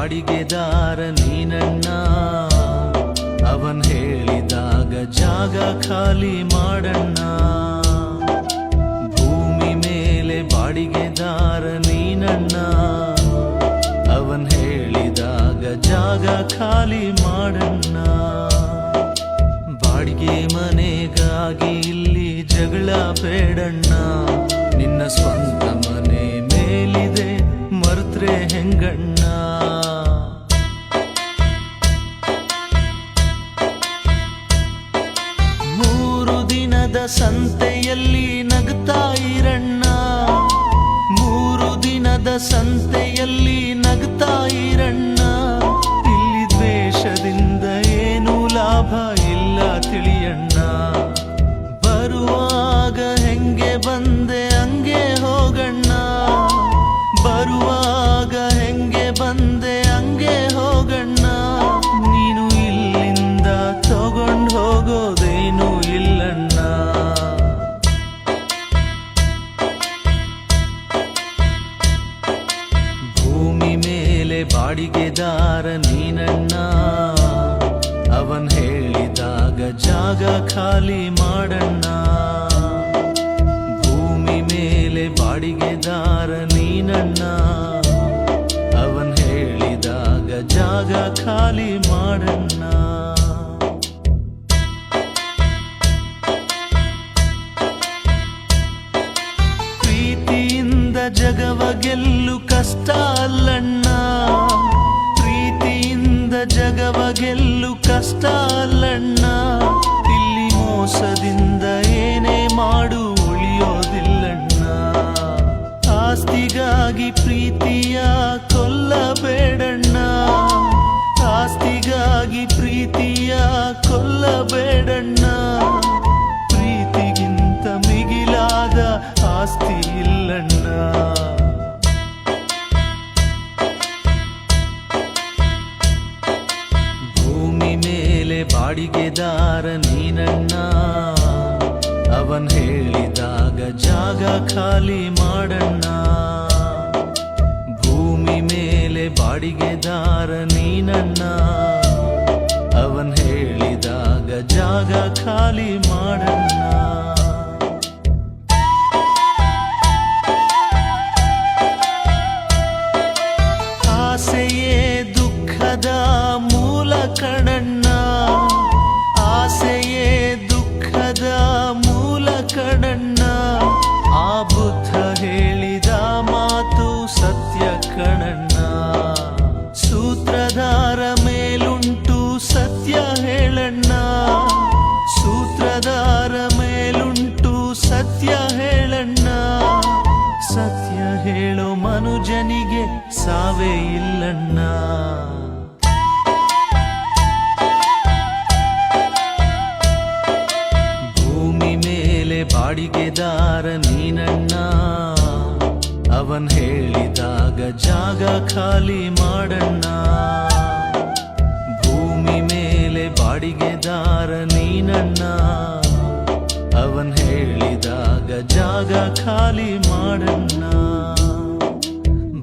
ಬಾಡಿಗೆದಾರ ನೀನಣ್ಣ. ಅವನ್ ಹೇಳಿದಾಗ ಜಾಗ ಖಾಲಿ ಮಾಡಣ್ಣ. ಭೂಮಿ ಮೇಲೆ ಬಾಡಿಗೆದಾರ ನೀನಣ್ಣ. ಅವನ್ ಹೇಳಿದಾಗ ಜಾಗ ಖಾಲಿ ಮಾಡಣ್ಣ. ಬಾಡಿಗೆ ಮನೆಗಾಗಿ ಇಲ್ಲಿ ಜಗಳ ಬೇಡಣ್ಣ. ನಿನ್ನ ಸ್ವಂತ ಮನೆ ಮೇಲಿದೆ ಮರ್ತ್ರೆ ಹೆಂಗಣ್ಣ. ಮೂರು ದಿನದ ಸಂತೆಯಲ್ಲಿ ನಗ್ತಾ ಇರಣ್ಣ. ಮೂರು ದಿನದ ಸಂತೆಯಲ್ಲಿ ನಗ್ತಾ ಇರಣ್ಣ. ಇಲ್ಲಿ ದ್ವೇಷದಿಂದ ಏನು ಲಾಭ ಇಲ್ಲ ತಿಳಿಯಣ್ಣ. ಬರುವಾಗ ಹೆಂಗೆ ಬಂದೆ ಹಂಗೆ ಹೋಗಣ್ಣ. ಬರುವಾಗ ಹೆಂಗೆ ಬಂದೆ ಹಂಗೆ ಹೋಗಣ್ಣ. ನೀನು ಇಲ್ಲಿಂದ ತಗೊಂಡು ಹೋಗೋದೇನು ಇಲ್ಲಣ್ಣ. ಭೂಮಿ ಮೇಲೆ ಬಾಡಿಗೆದಾರ ನೀನಣ್ಣ. ಅವನ್ ಹೇಳಿದಾಗ ಜಾಗ ಖಾಲಿ ಮಾಡಣ್ಣ. ಭೂಮಿ ಮೇಲೆ ಬಾಡಿಗೆದಾರ ನೀನಣ್ಣ. ಅವನ್ ಹೇಳಿದಾಗ ಜಾಗ ಖಾಲಿ ಮಾಡಣ್ಣ. ಪ್ರೀತಿಯಿಂದ ಜಗವ ಗೆಲ್ಲು ಕಷ್ಟ ಅಲ್ಲಣ್ಣ. ಪ್ರೀತಿಯಿಂದ ಜಗವ ಗೆಲ್ಲು ಕಷ್ಟ ಅಲ್ಲಣ್ಣ. ಇಲ್ಲಿ ಮೋಸದಿಂದ ಏನೇ ಮಾಡು ಉಳಿಯೋದಿಲ್ಲಣ್ಣ. ಆಸ್ತಿಗಾಗಿ ಪ್ರೀತಿಯ ಕೊಲ್ಲಬೇಡಣ್ಣ. ಆಸ್ತಿಗಾಗಿ ಪ್ರೀತಿಯ ಕೊಲ್ಲಬೇಡಣ್ಣ. ಪ್ರೀತಿಗಿಂತ ಮಿಗಿಲಾದ ಆಸ್ತಿ ಇಲ್ಲಣ್ಣ. ಭೂಮಿ ಮೇಲೆ ಬಾಡಿಗೆದಾರ ನೀನಣ್ಣ. ಅವನ್ ಹೇಳಿದಾಗ ಜಾಗ ಖಾಲಿ ಮಾಡಣ್ಣ. ಭೂಮಿ ಮೇಲೆ ಬಾಡಿಗೆದಾರ ನೀನಣ್ಣ. ಅವನ್ ಹೇಳಿದಾಗ ಜಾಗ ಖಾಲಿ ಮಾಡಣ್ಣ. ಆಸೆಯೇ ದುಃಖದ ಮೂಲ ಕಣಣ್ಣ. ಆಸೆಯೇ ದುಃಖದ ಮೂಲ ಕಣಣ್ಣ. ಆ ಬುದ್ಧ ಹೇಳಿದ ಮಾತು ಸತ್ಯ ಕಣಣ್ಣ. ಸೂತ್ರಧಾರ ಮೇಲುಂಟು ಸತ್ಯ ಹೇಳಣ್ಣ. ಸೂತ್ರಧಾರ ಮೇಲುಂಟು ಸತ್ಯ ಹೇಳಣ್ಣ. ಸತ್ಯ ಹೇಳೋ ಮನುಜನಿಗೆ ಸಾವೇ ಇಲ್ಲಣ್ಣ. ಭೂಮಿ ಮೇಲೆ ಬಾಡಿಗೆದಾರ ನೀನಣ್ಣ. ಅವನ್ ಹೇಳಿದಾಗ ಜಾಗ ಖಾಲಿ ಮಾಡಣ್ಣ. ಭೂಮಿ ಮೇಲೆ ಬಾಡಿಗೆದಾರ ನೀನಣ್ಣ. ಅವನ್ ಹೇಳಿದಾಗ ಜಾಗ ಖಾಲಿ ಮಾಡಣ್ಣ.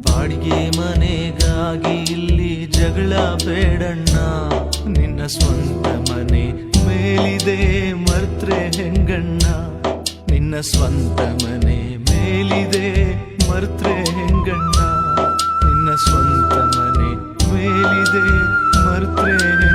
ಬಾಡಿಗೆ ಮನೆಗಾಗಿ ಇಲ್ಲಿ ಜಗಳ ಬೇಡಣ್ಣ. ನಿನ್ನ ಸ್ವಂತ ಮನೆ ಮೇಲಿದೆ ಮರ್ತ್ರೆ ಹೆಂಗಣ್ಣ. ನಿನ್ನ ಸ್ವಂತ ಮನೆ ಮೇಲಿದೆ ಮರ್ತ್ರೆ ಹೆಂಗಣ್ಣ. ನಿನ್ನ ಸ್ವಂತ ಮನೆ ಮೇಲಿದೆ ಮರ್ತ್ರೆ ಹೆಂಗಣ್ಣ.